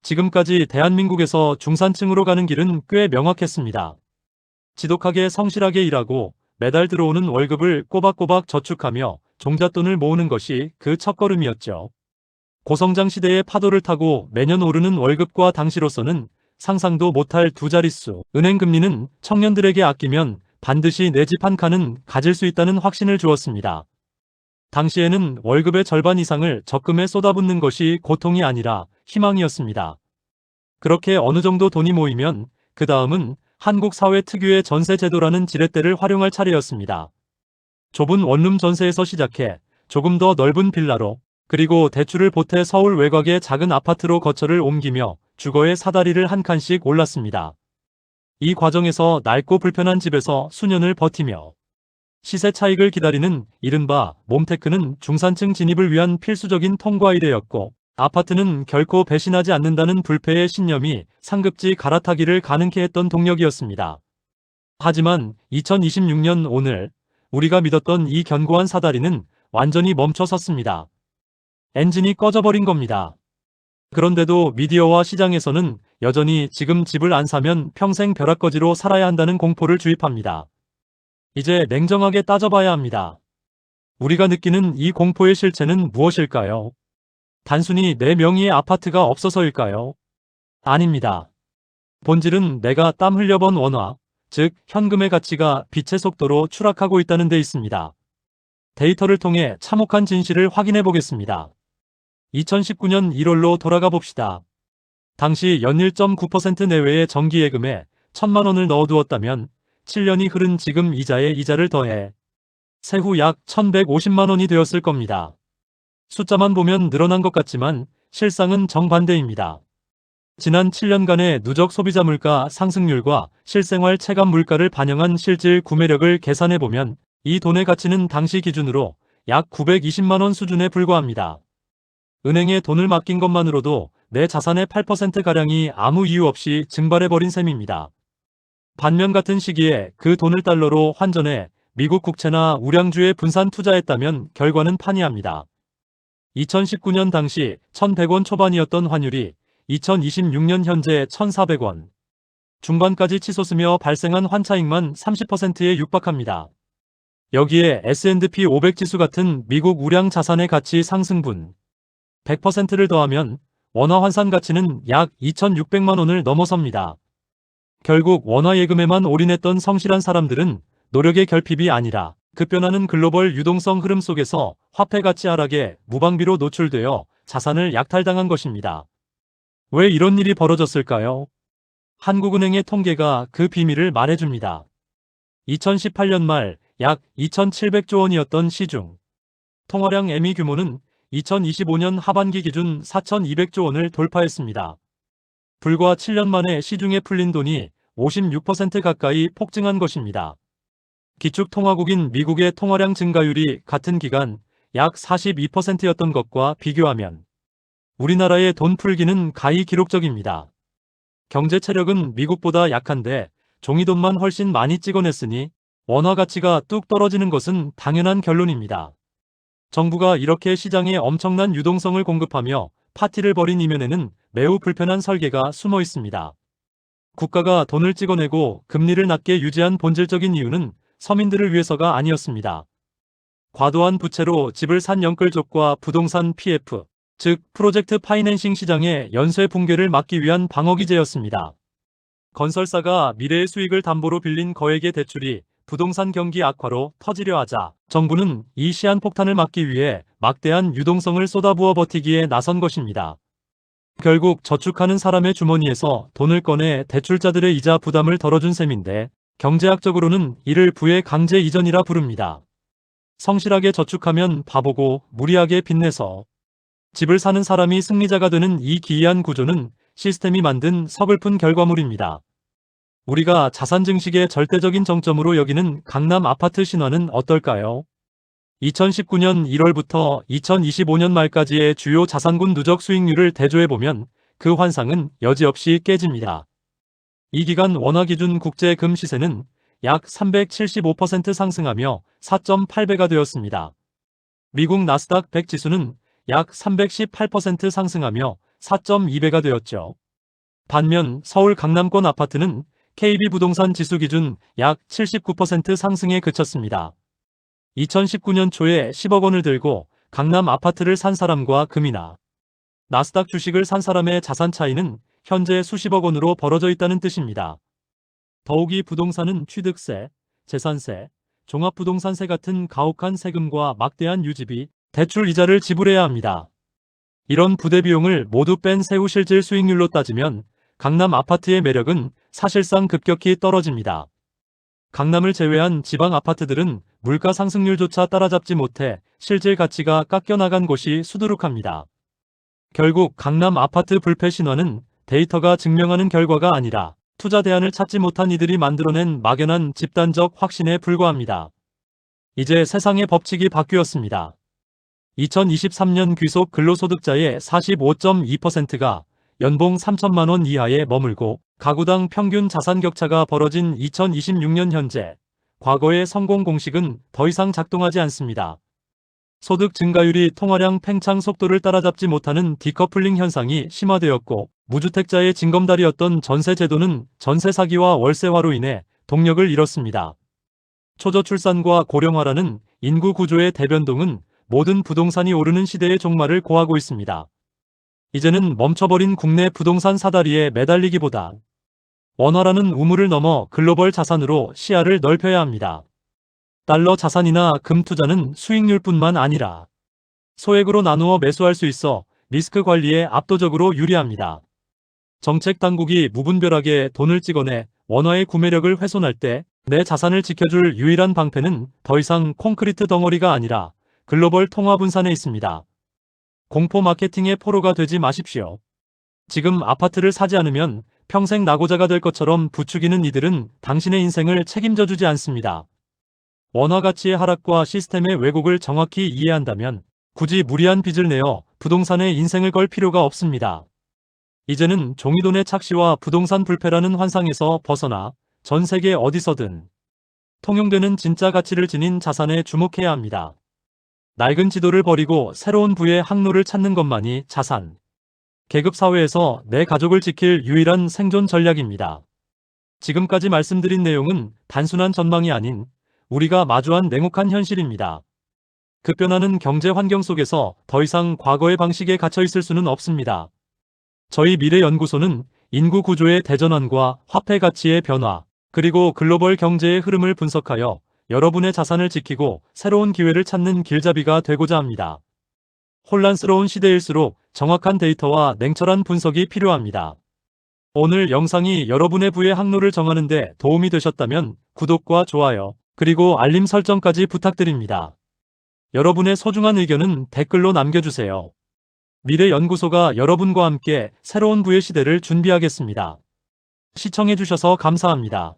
지금까지 대한민국에서 중산층으로 가는 길은 꽤 명확했습니다. 지독하게 성실하게 일하고 매달 들어오는 월급을 꼬박꼬박 저축하며 종잣돈을 모으는 것이 그 첫걸음이었죠. 고성장 시대의 파도를 타고 매년 오르는 월급과 당시로서는 상상도 못할 두 자릿수 은행 금리는 청년들에게 아끼면 반드시 내 집 한 칸은 가질 수 있다는 확신을 주었습니다. 당시에는 월급의 절반 이상을 적금에 쏟아붓는 것이 고통이 아니라 희망이었습니다. 그렇게 어느 정도 돈이 모이면 그 다음은 한국 사회 특유의 전세 제도라는 지렛대를 활용할 차례였습니다. 좁은 원룸 전세에서 시작해 조금 더 넓은 빌라로, 그리고 대출을 보태 서울 외곽의 작은 아파트로 거처를 옮기며 주거의 사다리를 한 칸씩 올랐습니다. 이 과정에서 낡고 불편한 집에서 수년을 버티며 시세 차익을 기다리는 이른바 몬테크는 중산층 진입을 위한 필수적인 통과 이래였고, 아파트는 결코 배신하지 않는다는 불패의 신념이 상급지 갈아타기를 가능케 했던 동력이었습니다. 하지만 2026년 오늘 우리가 믿었던 이 견고한 사다리는 완전히 멈춰섰습니다. 엔진이 꺼져버린 겁니다. 그런데도 미디어와 시장에서는 여전히 지금 집을 안 사면 평생 벼락거지로 살아야 한다는 공포를 주입합니다. 이제 냉정하게 따져봐야 합니다. 우리가 느끼는 이 공포의 실체는 무엇일까요? 단순히 내 명의의 아파트가 없어서일까요? 아닙니다. 본질은 내가 땀 흘려번 원화, 즉 현금의 가치가 빛의 속도로 추락하고 있다는 데 있습니다. 데이터를 통해 참혹한 진실을 확인해 보겠습니다. 2019년 1월로 돌아가 봅시다. 당시 연 1.9% 내외의 정기예금에 1,000만 원을 넣어두었다면 7년이 흐른 지금 이자에 이자를 더해 세후 약 1,150만 원이 되었을 겁니다. 숫자만 보면 늘어난 것 같지만 실상은 정반대입니다. 지난 7년간의 누적 소비자 물가 상승률과 실생활 체감 물가를 반영한 실질 구매력을 계산해보면 이 돈의 가치는 당시 기준으로 약 920만 원 수준에 불과합니다. 은행에 돈을 맡긴 것만으로도 내 자산의 8%가량이 아무 이유 없이 증발해버린 셈입니다. 반면 같은 시기에 그 돈을 달러로 환전해 미국 국채나 우량주에 분산 투자했다면 결과는 판이합니다. 2019년 당시 1,100원 초반이었던 환율이 2026년 현재 1,400원. 중반까지 치솟으며 발생한 환차익만 30%에 육박합니다. 여기에 S&P 500 지수 같은 미국 우량 자산의 가치 상승분 100%를 더하면 원화 환산 가치는 약 2,600만 원을 넘어섭니다. 결국 원화 예금에만 올인했던 성실한 사람들은 노력의 결핍이 아니라 급변하는 글로벌 유동성 흐름 속에서 화폐 가치 하락에 무방비로 노출되어 자산을 약탈당한 것입니다. 왜 이런 일이 벌어졌을까요? 한국은행의 통계가 그 비밀을 말해줍니다. 2018년 말 약 2,700조 원이었던 시중 통화량 ME 규모는 2025년 하반기 기준 4,200조 원을 돌파했습니다. 불과 7년 만에 시중에 풀린 돈이 56% 가까이 폭증한 것입니다. 기축통화국인 미국의 통화량 증가율이 같은 기간 약 42%였던 것과 비교하면 우리나라의 돈 풀기는 가히 기록적입니다. 경제 체력은 미국보다 약한데 종이돈만 훨씬 많이 찍어냈으니 원화 가치가 뚝 떨어지는 것은 당연한 결론입니다. 정부가 이렇게 시장에 엄청난 유동성을 공급하며 파티를 벌인 이면에는 매우 불편한 설계가 숨어 있습니다. 국가가 돈을 찍어내고 금리를 낮게 유지한 본질적인 이유는 서민들을 위해서가 아니었습니다. 과도한 부채로 집을 산 영끌족과 부동산 PF, 즉 프로젝트 파이낸싱 시장의 연쇄 붕괴를 막기 위한 방어기제였습니다. 건설사가 미래의 수익을 담보로 빌린 거액의 대출이 부동산 경기 악화로 터지려 하자 정부는 이 시한폭탄을 막기 위해 막대한 유동성을 쏟아부어 버티기에 나선 것입니다. 결국 저축하는 사람의 주머니에서 돈을 꺼내 대출자들의 이자 부담을 덜어준 셈인데 경제학적으로는 이를 부의 강제 이전이라 부릅니다. 성실하게 저축하면 바보고 무리하게 빚내서 집을 사는 사람이 승리자가 되는 이 기이한 구조는 시스템이 만든 서글픈 결과물입니다. 우리가 자산 증식의 절대적인 정점으로 여기는 강남 아파트 신화는 어떨까요? 2019년 1월부터 2025년 말까지의 주요 자산군 누적 수익률을 대조해보면 그 환상은 여지없이 깨집니다. 이 기간 원화 기준 국제 금 시세는 약 375% 상승하며 4.8배가 되었습니다. 미국 나스닥 100 지수는 약 318% 상승하며 4.2배가 되었죠. 반면 서울 강남권 아파트는 KB부동산 지수 기준 약 79% 상승에 그쳤습니다. 2019년 초에 10억 원을 들고 강남 아파트를 산 사람과 금이나 나스닥 주식을 산 사람의 자산 차이는 현재 수십억 원으로 벌어져 있다는 뜻입니다. 더욱이 부동산은 취득세, 재산세, 종합부동산세 같은 가혹한 세금과 막대한 유지비, 대출 이자를 지불해야 합니다. 이런 부대 비용을 모두 뺀 세후 실질 수익률로 따지면 강남 아파트의 매력은 사실상 급격히 떨어집니다. 강남을 제외한 지방 아파트들은 물가 상승률조차 따라잡지 못해 실질 가치가 깎여나간 곳이 수두룩합니다. 결국 강남 아파트 불패 신화는 데이터가 증명하는 결과가 아니라 투자 대안을 찾지 못한 이들이 만들어낸 막연한 집단적 확신에 불과합니다. 이제 세상의 법칙이 바뀌었습니다. 2023년 귀속 근로소득자의 45.2%가 연봉 3천만 원 이하에 머물고 가구당 평균 자산 격차가 벌어진 2026년 현재, 과거의 성공 공식은 더 이상 작동하지 않습니다. 소득 증가율이 통화량 팽창 속도를 따라잡지 못하는 디커플링 현상이 심화되었고, 무주택자의 징검다리였던 전세제도는 전세 사기와 월세화로 인해 동력을 잃었습니다. 초저출산과 고령화라는 인구 구조의 대변동은 모든 부동산이 오르는 시대의 종말을 고하고 있습니다. 이제는 멈춰버린 국내 부동산 사다리에 매달리기보다 원화라는 우물을 넘어 글로벌 자산으로 시야를 넓혀야 합니다. 달러 자산이나 금 투자는 수익률뿐만 아니라 소액으로 나누어 매수할 수 있어 리스크 관리에 압도적으로 유리합니다. 정책 당국이 무분별하게 돈을 찍어내 원화의 구매력을 훼손할 때 내 자산을 지켜줄 유일한 방패는 더 이상 콘크리트 덩어리가 아니라 글로벌 통화 분산에 있습니다. 공포 마케팅의 포로가 되지 마십시오. 지금 아파트를 사지 않으면 평생 낙오자가 될 것처럼 부추기는 이들은 당신의 인생을 책임져 주지 않습니다. 원화 가치의 하락과 시스템의 왜곡을 정확히 이해한다면 굳이 무리한 빚을 내어 부동산에 인생을 걸 필요가 없습니다. 이제는 종이돈의 착시와 부동산 불패라는 환상에서 벗어나 전 세계 어디서든 통용되는 진짜 가치를 지닌 자산에 주목해야 합니다. 낡은 지도를 버리고 새로운 부의 항로를 찾는 것만이 자산, 계급 사회에서 내 가족을 지킬 유일한 생존 전략입니다. 지금까지 말씀드린 내용은 단순한 전망이 아닌 우리가 마주한 냉혹한 현실입니다. 급변하는 경제 환경 속에서 더 이상 과거의 방식에 갇혀 있을 수는 없습니다. 저희 미래연구소는 인구 구조의 대전환과 화폐 가치의 변화, 그리고 글로벌 경제의 흐름을 분석하여 여러분의 자산을 지키고 새로운 기회를 찾는 길잡이가 되고자 합니다. 혼란스러운 시대일수록 정확한 데이터와 냉철한 분석이 필요합니다. 오늘 영상이 여러분의 부의 항로를 정하는 데 도움이 되셨다면 구독과 좋아요, 그리고 알림 설정까지 부탁드립니다. 여러분의 소중한 의견은 댓글로 남겨주세요. 미래연구소가 여러분과 함께 새로운 부의 시대를 준비하겠습니다. 시청해주셔서 감사합니다.